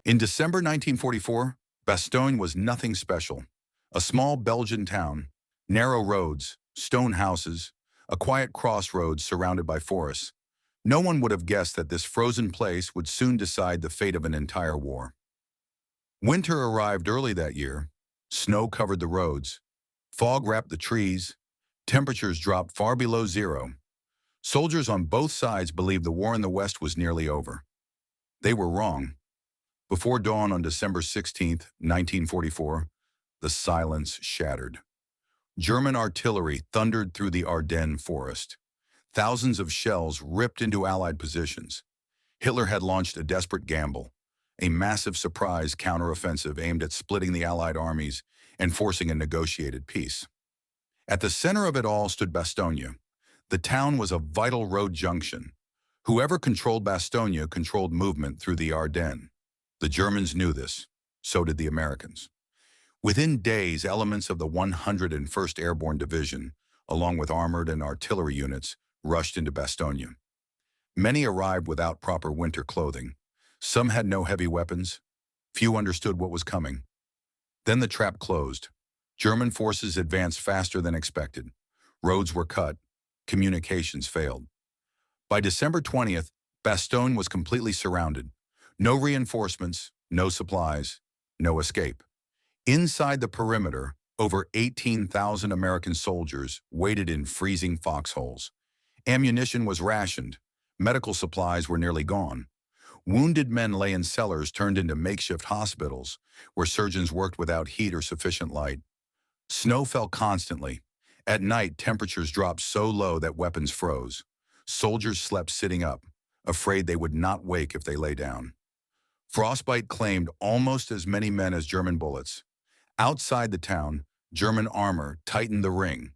In December 1944, Bastogne was nothing special. A small Belgian town, narrow roads, stone houses, a quiet crossroads surrounded by forests. No one would have guessed that this frozen place would soon decide the fate of an entire war. Winter arrived early that year. Snow covered the roads. Fog wrapped the trees. Temperatures dropped far below zero. Soldiers on both sides believed the war in the West was nearly over. They were wrong. Before dawn on December 16, 1944, the silence shattered. German artillery thundered through the Ardennes forest. Thousands of shells ripped into Allied positions. Hitler had launched a desperate gamble, a massive surprise counteroffensive aimed at splitting the Allied armies and forcing a negotiated peace. At the center of it all stood Bastogne. The town was a vital road junction. Whoever controlled Bastogne controlled movement through the Ardennes. The Germans knew this. So did the Americans. Within days, elements of the 101st Airborne Division, along with armored and artillery units, rushed into Bastogne. Many arrived without proper winter clothing. Some had no heavy weapons. Few understood what was coming. Then the trap closed. German forces advanced faster than expected. Roads were cut. Communications failed. By December 20th, Bastogne was completely surrounded. No reinforcements, no supplies, no escape. Inside the perimeter, over 18,000 American soldiers waited in freezing foxholes. Ammunition was rationed. Medical supplies were nearly gone. Wounded men lay in cellars turned into makeshift hospitals, where surgeons worked without heat or sufficient light. Snow fell constantly. At night, temperatures dropped so low that weapons froze. Soldiers slept sitting up, afraid they would not wake if they lay down. Frostbite claimed almost as many men as German bullets. Outside the town, German armor tightened the ring.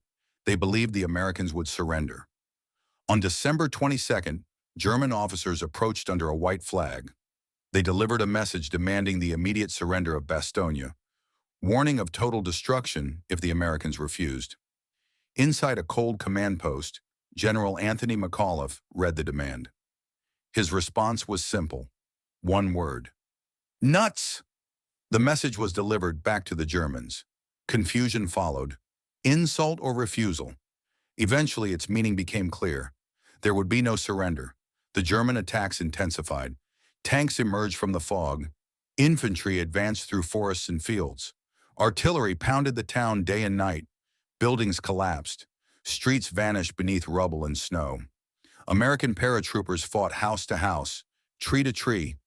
They believed the Americans would surrender. On December 22nd, German officers approached under a white flag. They delivered a message demanding the immediate surrender of Bastogne, warning of total destruction if the Americans refused. Inside a cold command post, General Anthony McAuliffe read the demand. His response was simple. One word. Nuts! The message was delivered back to the Germans. Confusion followed. Insult or refusal. Eventually, its meaning became clear. There would be no surrender. The German attacks intensified. Tanks emerged from the fog. Infantry advanced through forests and fields. Artillery pounded the town day and night. Buildings collapsed. Streets vanished beneath rubble and snow. American paratroopers fought house to house, tree to tree.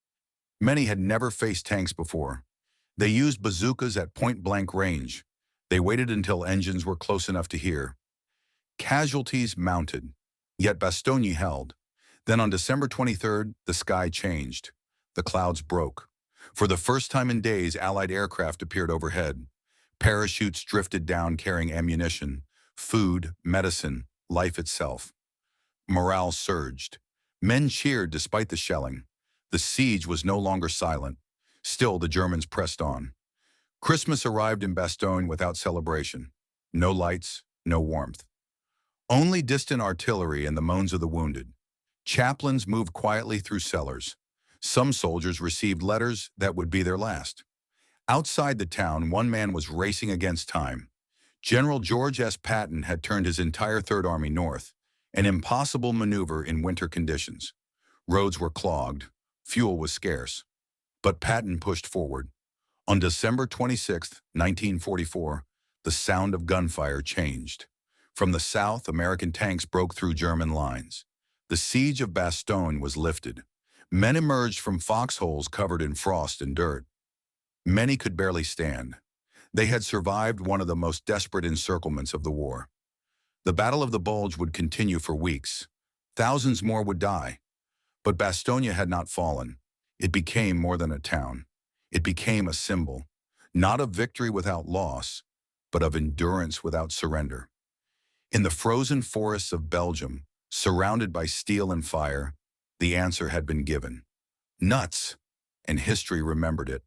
Many had never faced tanks before. They used bazookas at point-blank range. They waited until engines were close enough to hear. Casualties mounted, yet Bastogne held. Then on December 23rd, the sky changed. The clouds broke. For the first time in days, Allied aircraft appeared overhead. Parachutes drifted down carrying ammunition, food, medicine, life itself. Morale surged. Men cheered despite the shelling. The siege was no longer silent. Still, the Germans pressed on. Christmas arrived in Bastogne without celebration. No lights, no warmth. Only distant artillery and the moans of the wounded. Chaplains moved quietly through cellars. Some soldiers received letters that would be their last. Outside the town, one man was racing against time. General George S. Patton had turned his entire Third Army north, an impossible maneuver in winter conditions. Roads were clogged. Fuel was scarce. But Patton pushed forward. On December 26, 1944, the sound of gunfire changed. From the south, American tanks broke through German lines. The siege of Bastogne was lifted. Men emerged from foxholes covered in frost and dirt. Many could barely stand. They had survived one of the most desperate encirclements of the war. The Battle of the Bulge would continue for weeks. Thousands more would die. But Bastogne had not fallen. It became more than a town. It became a symbol, not of victory without loss, but of endurance without surrender. In the frozen forests of Belgium, surrounded by steel and fire, the answer had been given. Nuts! And history remembered it.